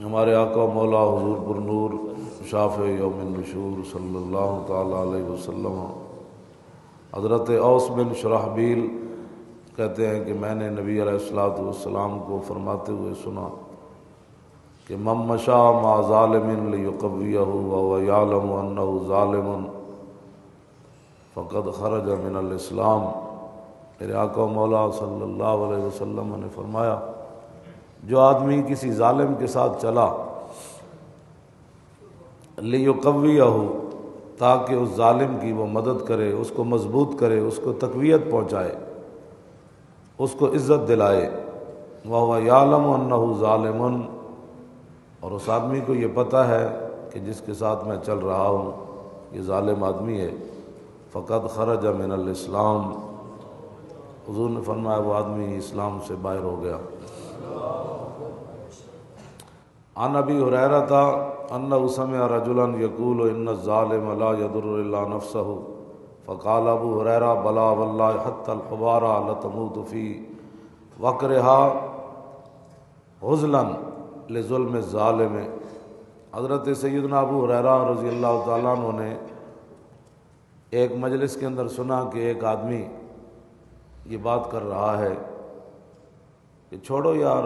ہمارے آقا مولا حضور پر نور شافع یوم النشور صلی اللہ تعالی علیہ وسلم حضرت اوس بن شرحبیل کہتے ہیں کہ میں نے نبی علیہ الصلوۃ والسلام کو فرماتے ہوئے سنا کہ من مشى مع ظالم ليقويه وهو يعلم انه ظالم فقد خرج من الاسلام۔ میرے آقا مولا صلی اللہ علیہ وسلم نے فرمایا جو آدمی کسی ظالم کے ساتھ چلا لِيُقَوِّيَهُ تاکہ اس ظالم کی وہ مدد کرے، اس کو مضبوط کرے، اس کو تقویت پہنچائے، اس کو عزت دلائے، وَهُوَ يَعْلَمُ أَنَّهُ ظَالِمٌ، اور اس آدمی کو یہ پتہ ہے کہ جس کے ساتھ میں چل رہا ہوں یہ ظالم آدمی ہے، فَقَدْ خَرَجَ مِنَ الْإِسْلَامِ، حضور نے فرمایا وہ آدمی اسلام سے باہر ہو گیا۔ عن ابی ہریرہ انہ سمع رجلا یقول ان الظالم لا یضر الا نفسه فقال ابو ہریرہ بلا واللہ حتی الحبار لتموت فی وقرها عزلا لظلم الظالم۔ حضرت سیدنا ابو ہریرہ رضی اللہ تعالیٰ عنہ نے ایک مجلس کے اندر سنا کہ ایک آدمی یہ بات کر رہا ہے کہ چھوڑو یار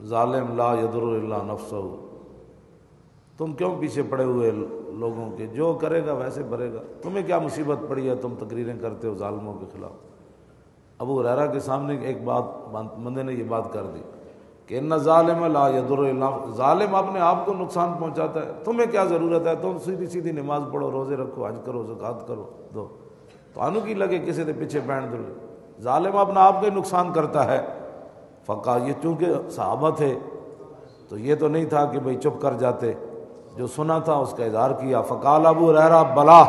ظالم لا یضر الا نفسہ، تم کیوں پیچھے پڑے ہوئے لوگوں کے، جو کرے گا ویسے بھرے گا، تمہیں کیا مصیبت پڑی ہے، تم تقریریں کرتے ہو ظالموں کے خلاف۔ ابو ہریرہ کے سامنے ایک بندے نے یہ بات کر دی کہ ان ظالم لا یضر الا، ظالم اپنے آپ کو نقصان پہنچاتا ہے، تمہیں کیا ضرورت ہے، تم سیدھی سیدھی نماز پڑھو، روزے رکھو، حج کرو، زکوٰۃ کرو، دو تو انو کی لگے کسی دے پیچھے پین دل، ظالم اپنا آپ کو نقصان کرتا ہے۔ فقا یہ چونکہ صحابہ تھے تو یہ تو نہیں تھا کہ بھئی چپ کر جاتے، جو سنا تھا اس کا اظہار کیا۔ فقال ابو ہریرہ بلا،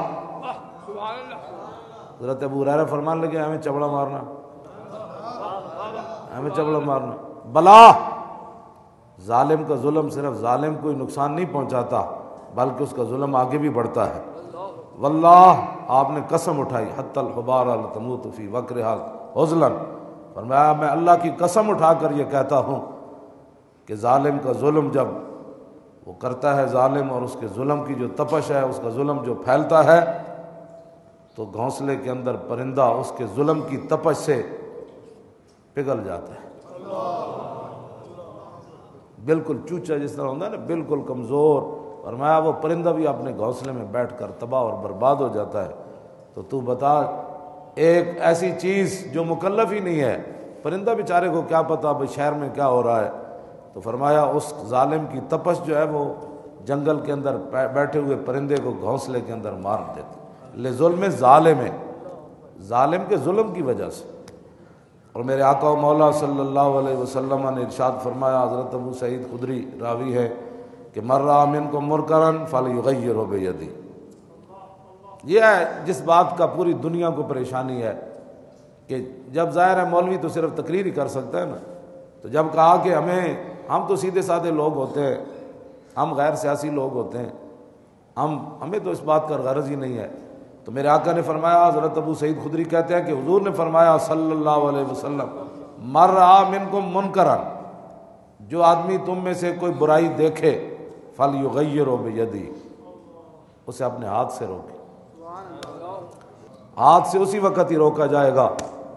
حضرت ابو ہریرہ فرمان لگے ہمیں چبڑا مارنا، ہمیں چبڑا مارنا، بلا، ظالم کا ظلم صرف ظالم کوئی نقصان نہیں پہنچاتا بلکہ اس کا ظلم آگے بھی بڑھتا ہے۔ واللہ، آپ نے قسم اٹھائی، حتی الحبار لتموت فی وقرها عزلا، فرمایا میں اللہ کی قسم اٹھا کر یہ کہتا ہوں کہ ظالم کا ظلم جب وہ کرتا ہے ظالم، اور اس کے ظلم کی جو تپش ہے، اس کا ظلم جو پھیلتا ہے تو گھونسلے کے اندر پرندہ اس کے ظلم کی تپش سے پگھل جاتا ہے، بالکل چوچا جس طرح ہوتا ہے نا، بالکل کمزور، فرمایا وہ پرندہ بھی اپنے گھونسلے میں بیٹھ کر تباہ اور برباد ہو جاتا ہے۔ تو بتا ایک ایسی چیز جو مکلف ہی نہیں ہے، پرندہ بیچارے کو کیا پتا بھئی شہر میں کیا ہو رہا ہے، تو فرمایا اس ظالم کی تپش جو ہے وہ جنگل کے اندر بیٹھے ہوئے پرندے کو گھونسلے کے اندر مار دیتی، لظلم ظالم، ظالم کے ظلم کی وجہ سے۔ اور میرے آقا و مولا صلی اللہ علیہ وسلم نے ارشاد فرمایا، حضرت ابو سعید خدری راوی ہے کہ من رأى منکم منکرا فلیغیرہ بیدہ، یہ ہے جس بات کا پوری دنیا کو پریشانی ہے کہ جب ظاہر ہے مولوی تو صرف تقریر ہی کر سکتا ہے نا، تو جب کہا کہ ہم تو سیدھے سادھے لوگ ہوتے ہیں، ہم غیر سیاسی لوگ ہوتے ہیں، ہمیں تو اس بات کا غرض ہی نہیں ہے، تو میرے آقا نے فرمایا، حضرت ابو سعید خدری کہتے ہیں کہ حضور نے فرمایا صلی اللہ علیہ وسلم، من رأى منکم منکرا، جو آدمی تم میں سے کوئی برائی دیکھے فلیغیرہ بیدہ، اسے اپنے ہاتھ سے روکے۔ ہاتھ سے اسی وقت ہی روکا جائے گا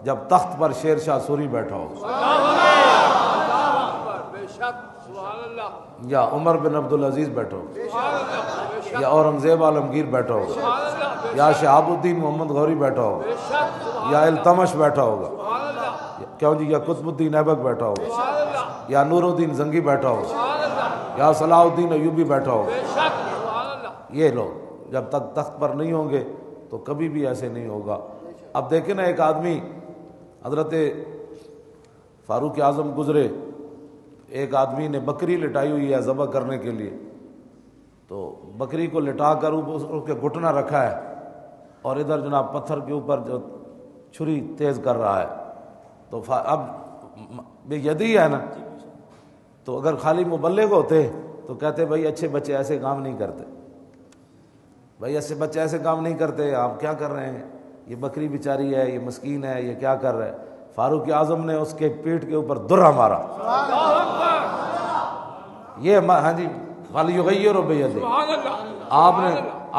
جب تخت پر شیر شاہ سوری بیٹھا ہو، یا عمر بن عبدالعزیز بیٹھا ہو، یا اورنگزیب عالمگیر بیٹھا ہوگا، یا شہاب الدین محمد غوری بیٹھا ہوگا، یا التمش بیٹھا ہوگا، کیوں جی، یا قطب الدین ایبک بیٹھا ہوگا، یا نور الدین زنگی بیٹھا ہوگا، یا صلاح الدین ایوبی بیٹھا ہوگا، یہ لوگ جب تک تخت پر نہیں ہوں گے تو کبھی بھی ایسے نہیں ہوگا۔ اب دیکھیں نا، ایک آدمی، حضرت فاروق اعظم گزرے، ایک آدمی نے بکری لٹائی ہوئی ہے ذبح کرنے کے لیے، تو بکری کو لٹا کر اس کے گھٹنا رکھا ہے اور ادھر جناب پتھر کے اوپر جو چھری تیز کر رہا ہے، تو اب بے یدی ہے نا، تو اگر خالی مبلغ ہوتے تو کہتے بھائی اچھے بچے ایسے کام نہیں کرتے، بھائی ایسے بچے ایسے کام نہیں کرتے، آپ کیا کر رہے ہیں، یہ بکری بیچاری ہے، یہ مسکین ہے، یہ کیا کر رہا ہے۔ فاروق اعظم نے اس کے پیٹھ کے اوپر درہ مارا، یہ ہاں جی فَلْيُغَيِّرْهُ بِيَدِهِ، آپ نے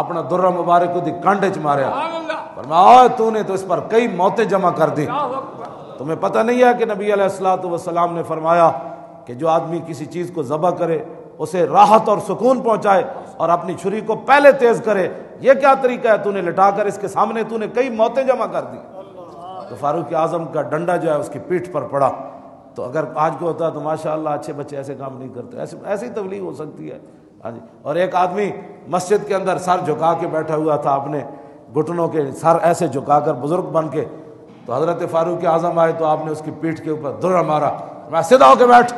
اپنا درہ مبارک کو دی کانڈے چ ماریا، فرمایا تو نے تو اس پر کئی موتیں جمع کر دی۔ تمہیں پتہ نہیں ہے کہ نبی علیہ الصلوۃ والسلام نے فرمایا کہ جو آدمی کسی چیز کو ذبح کرے اسے راحت اور سکون پہنچائے اور اپنی چھری کو پہلے تیز کرے، یہ کیا طریقہ ہے؟ تو نے لٹا کر اس کے سامنے تو نے کئی موتیں جمع کر دی۔ تو فاروق اعظم کا ڈنڈا جو ہے اس کی پیٹھ پر پڑا۔ تو اگر آج کو ہوتا تو ماشاءاللہ اچھے بچے ایسے کام نہیں کرتے، ایسی تبلیغ ہو سکتی ہے۔ ہاں جی، اور ایک آدمی مسجد کے اندر سر جھکا کے بیٹھا ہوا تھا، اپنے گھٹنوں کے سر ایسے جھکا کر بزرگ بن کے، تو حضرت فاروق اعظم آئے تو آپ نے اس کی پیٹھ کے اوپر درہ مارا، میں سیدھا ہو کے بیٹھ،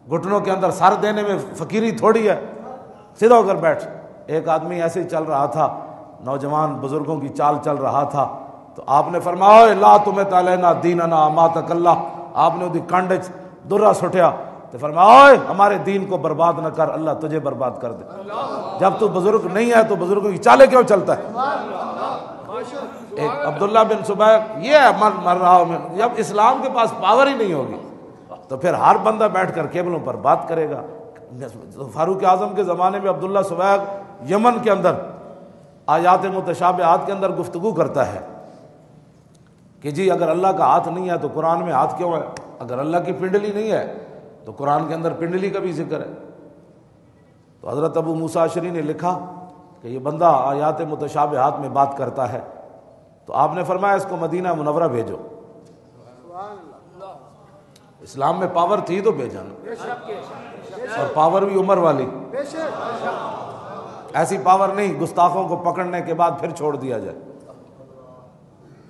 گھٹنوں کے اندر سر دینے میں فقیری تھوڑی ہے، سیدھا ہو کر بیٹھ۔ ایک آدمی ایسے ہی چل رہا تھا، نوجوان بزرگوں کی چال چل رہا تھا، تو آپ نے فرمایا لا تمت علینا دیننا اماتک اللہ، آپ نے وہ کانڈے درہ سٹیا تو فرمایا ہمارے دین کو برباد نہ کر، اللہ تجھے برباد کر دے۔ جب تو بزرگ نہیں ہے تو بزرگوں کی چالیں کیوں چلتا ہے؟ ایک عبداللہ بن سبیق، یہ مر رہا ہوں میں، جب اسلام کے پاس پاور ہی نہیں ہوگی تو پھر ہر بندہ بیٹھ کر کیبلوں پر بات کرے گا۔ فاروق اعظم کے زمانے میں عبداللہ سبیق یمن کے اندر آیات متشابہات کے اندر گفتگو کرتا ہے کہ جی اگر اللہ کا ہاتھ نہیں ہے تو قرآن میں ہاتھ کیوں ہے؟ اگر اللہ کی پنڈلی نہیں ہے تو قرآن کے اندر پنڈلی کا بھی ذکر ہے۔ تو حضرت ابو موسیٰ اشعری نے لکھا کہ یہ بندہ آیات متشابہات میں بات کرتا ہے، تو آپ نے فرمایا اس کو مدینہ منورہ بھیجو۔ اسلام میں پاور تھی تو بھیجا نا، اور پاور بھی عمر والی، ایسی پاور نہیں گستاخوں کو پکڑنے کے بعد پھر چھوڑ دیا جائے۔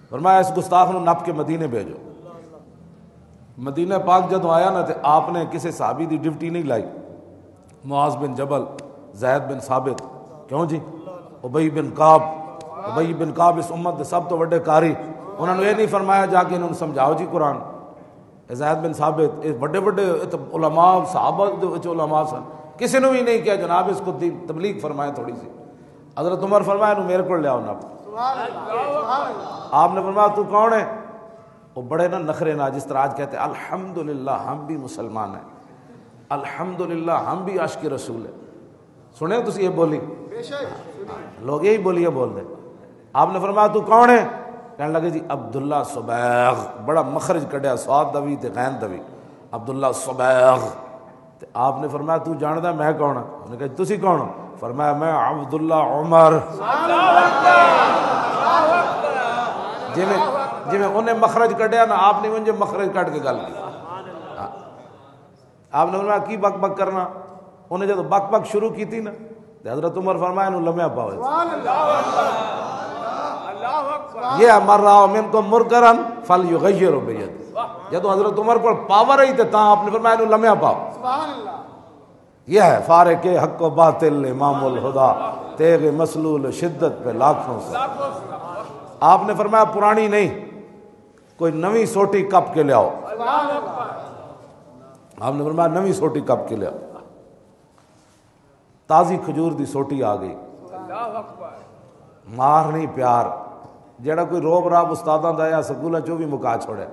فرمایا اس گستاخ نو نپ کے مدینے بھیجو۔ مدینہ پاک جدو آیا نا تو آپ نے کسی صحابی دی ڈیوٹی نہیں لائی، معاذ بن جبل، زید بن ثابت، کیوں جی ابی بن کعب اس امت دے سب تو بڑے قاری، انہوں نے یہ نہیں فرمایا جا کے انہوں نے سمجھاؤ جی قرآن۔ زید بن ثابت بڑے علماء صحابہ علماء سن، کسی نے بھی نہیں کیا جناب اس کو تبلیغ فرمائے تھوڑی سی۔ حضرت عمر فرمایا انہوں میرے کو لے آؤ نپ۔ آپ نے فرمایا تو کون ہے؟ وہ بڑے نا نخرے نا، جس طرح آج کہتے ہیں الحمدللہ ہم بھی مسلمان ہیں، الحمدللہ ہم بھی عاشق رسول ہیں۔ سنے تو یہ بولی لوگ یہی بولیے بول دیں۔ آپ نے فرمایا تو کون ہے؟ کہنے لگے جی عبداللہ سبیغ، بڑا مخرج کڈیا، سواد دوی تے غین دوی، عبداللہ سبیغ۔ آپ نے فرمایا تو جاندا میں کون ہوں؟ انہوں نے کہا تسی کون ہو؟ فرمایا میں عبداللہ عمر۔ جی میں انہیں مخرج کڈیا نا، آپ نے مجھے مخرج کٹ کے گل کی۔ آپ نے فرمایا کی بک بک کرنا؟ انہیں جب بک بک شروع کی تھی نا تو حضرت عمر فرمایا انہوں لمحہ پاؤ، یہ مر رہا منکم منکرا فلیغیرہ بیدہ۔ جب حضرت عمر پر پاور ہی تھا آپ نے فرمایا انہوں لمحہ پاؤ۔ یہ ہے فارق حق و باطل امام الہدا، تیغ مسلول شدت پہ لاکھوں سے۔ آپ نے فرمایا پرانی نہیں، کوئی نوی سوٹی کپ کے لے آؤ۔ آپ نے فرمایا نوی سوٹی کپ کے لے آؤ۔ تازی کھجور دی سوٹی آ گئی، مار نہیں پیار، جیڑا کوئی روب راب استاداں دا یا سکولاں چوں بھی مکا چھوڑے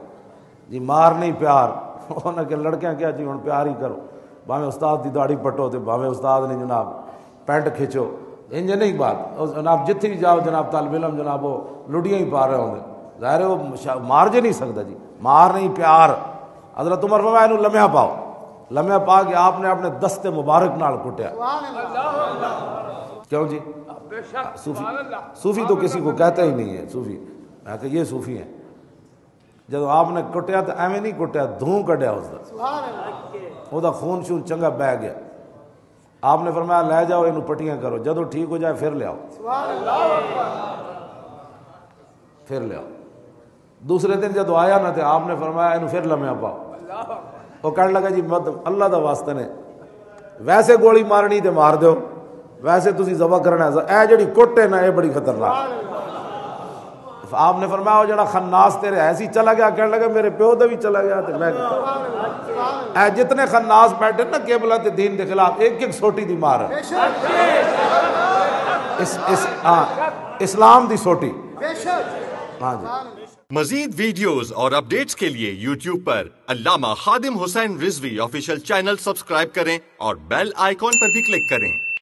جی مار نہیں پیار۔ انہاں کہ لڑکیاں کیا جی ہن پیار ہی کرو، بھاویں استاد دی داڑھی پٹو تے بھاویں استاد نے جناب پینٹ کھچو، انج نہیں بات۔ جناب جتھے بھی جاؤ جناب طالب علم جناب وہ لڈیاں ہی پا رہے ہوں گے، ظاہر ہے وہ مار جے نہیں سکتا جی، مار نہیں پیار۔ حضرت عمر فرمایا انہوں لمحہ پاؤ، لمحہ پا کے آپ نے اپنے دست مبارک نال کٹیا۔ کیوں جی صوفی تو کسی کو کہتا ہی نہیں ہے صوفی، میں کہ یہ صوفی ہیں۔ جب آپ نے کٹیا تو ایویں نہیں کٹیا، دھوں کڈیا اس دا، وہ دا خون شون چنگا بہ گیا۔ آپ نے فرمایا لے جاؤ انہوں پٹیاں کرو، جدو ٹھیک ہو جائے پھر لے آؤ، پھر لے آؤ۔ دوسرے دن جدو آیا نہ تھے آپ نے فرمایا انہوں پھر لمحہ پاؤ۔ وہ کہنے لگا جی اللہ دا واسطہ نے ویسے گولی مارنی تے مار دیو، ویسے تسی ذبح کرنا ہے، اے جڑی کٹ ہے نا اے بڑی خطرناک۔ آپ نے فرمایا وہ جڑا خناس تیرے ایسی چلا گیا، کہنے لگا میرے پیو دا بھی چلا گیا تے میں اے جتنے خناس بیٹھے نا قبلہ تے دین دے خلاف ایک ایک سوٹی دی مار ہے، اسلام دی سوٹی۔ ہاں جی مزید ویڈیوز اور اپڈیٹس کے لیے یوٹیوب پر علامہ Khadim Hussain Rizvi official channel subscribe کریں اور بیل آئیکن پر بھی کلک کریں۔